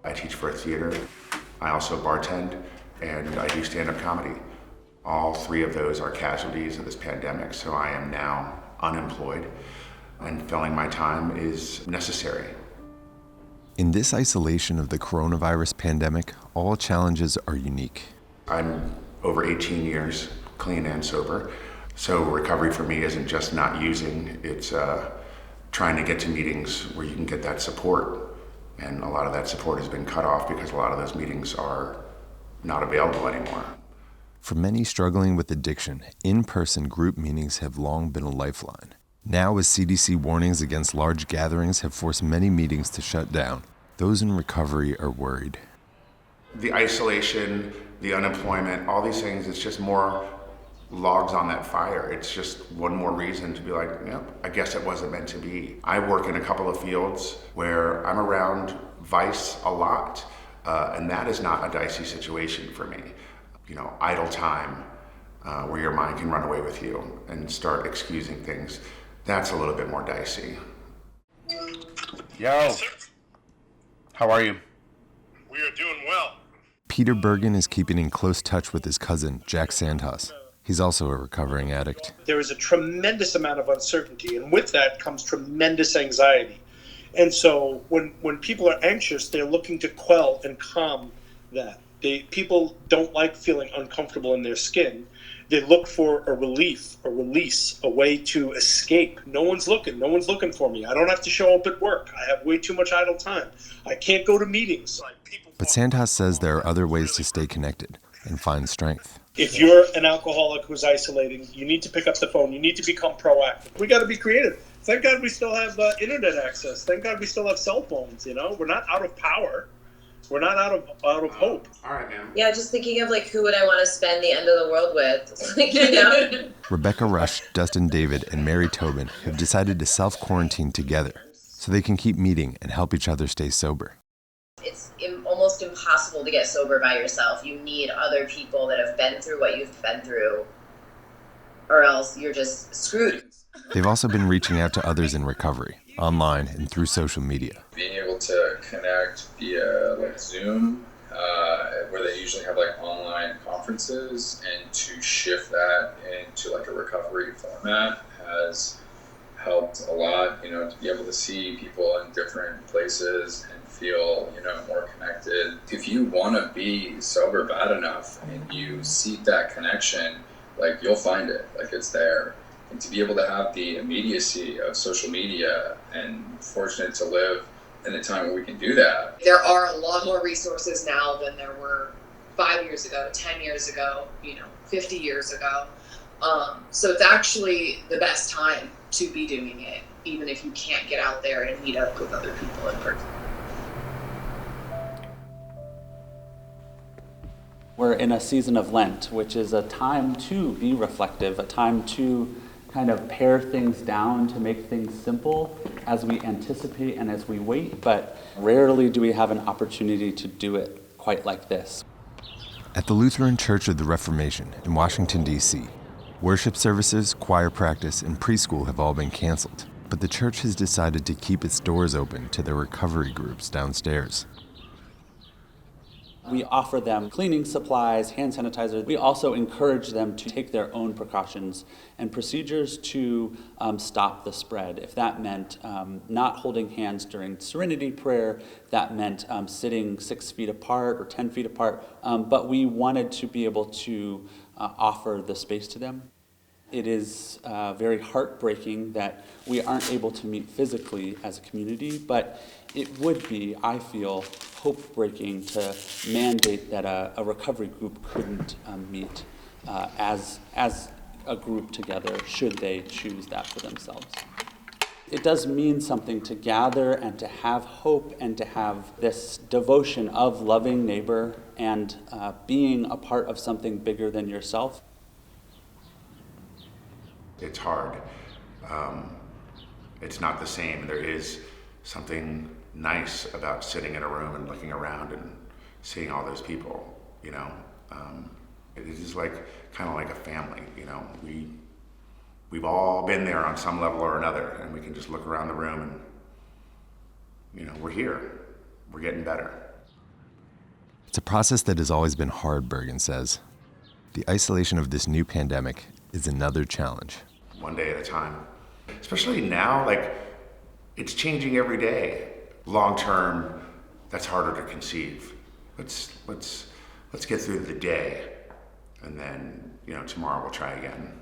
I teach for a theater. I also bartend, and I do stand-up comedy. All three of those are casualties of this pandemic, so I am now unemployed, and filling my time is necessary. In this isolation of the coronavirus pandemic, all challenges are unique. I'm over 18 years clean and sober, so recovery for me isn't just not using, it's trying to get to meetings where you can get that support. And a lot of that support has been cut off because a lot of those meetings are not available anymore. For many struggling with addiction, in-person group meetings have long been a lifeline. Now, as CDC warnings against large gatherings have forced many meetings to shut down, those in recovery are worried. The isolation, the unemployment, all these things, it's just more logs on that fire. It's just one more reason to be like, yep, I guess it wasn't meant to be. I work in a couple of fields where I'm around vice a lot, and that is not a dicey situation for me. Idle time, where your mind can run away with you and start excusing things. That's a little bit more dicey. Yo, Yes, sir. How are you? We are doing well. Peter Bergen is keeping in close touch with his cousin, Jack Sandhaus. He's also a recovering addict. There is a tremendous amount of uncertainty, and with that comes tremendous anxiety. And so when people are anxious, they're looking to quell and calm that. People don't like feeling uncomfortable in their skin. They look for a relief, a release, a way to escape. No one's looking for me. I don't have to show up at work. I have way too much idle time. I can't go to meetings. But Sandhaus says there are other ways to stay connected and find strength. If you're an alcoholic who's isolating, you need to pick up the phone. You need to become proactive. We got to be creative. Thank God we still have internet access. Thank God we still have cell phones. We're not out of power. We're not out of hope. All right, man. Yeah, just thinking of who would I want to spend the end of the world with? Rebecca Rush, Dustin David, and Mary Tobin have decided to self-quarantine together so they can keep meeting and help each other stay sober. It's almost impossible to get sober by yourself. You need other people that have been through what you've been through, or else you're just screwed. They've also been reaching out to others in recovery, online and through social media. Being able to connect via Zoom, where they usually have online conferences, and to shift that into a recovery format has helped a lot. To be able to see people in different places and feel more connected. If you want to be sober bad enough and you seek that connection, you'll find it. It's there. And to be able to have the immediacy of social media, and fortunate to live in a time where we can do that. There are a lot more resources now than there were 5 years ago, 10 years ago, 50 years ago. So it's actually the best time to be doing it, even if you can't get out there and meet up with other people in person. We're in a season of Lent, which is a time to be reflective, a time to kind of pare things down, to make things simple as we anticipate and as we wait, but rarely do we have an opportunity to do it quite like this. At the Lutheran Church of the Reformation in Washington, D.C., worship services, choir practice, and preschool have all been canceled, but the church has decided to keep its doors open to their recovery groups downstairs. We offer them cleaning supplies, hand sanitizer. We also encourage them to take their own precautions and procedures to stop the spread. If that meant not holding hands during serenity prayer, that meant sitting 6 feet apart or 10 feet apart. But we wanted to be able to offer the space to them. It is very heartbreaking that we aren't able to meet physically as a community, but it would be, I feel, hope-breaking to mandate that a recovery group couldn't meet as a group together, should they choose that for themselves. It does mean something to gather and to have hope and to have this devotion of loving neighbor and being a part of something bigger than yourself. It's hard. It's not the same. There is something nice about sitting in a room and looking around and seeing all those people, It is kind of like a family, We've all been there on some level or another, and we can just look around the room and, we're here. We're getting better. It's a process that has always been hard, Bergen says. The isolation of this new pandemic is another challenge. One day at a time. Especially now, like, it's changing every day. Long term, that's harder to conceive. Let's get through the day, and then, tomorrow we'll try again.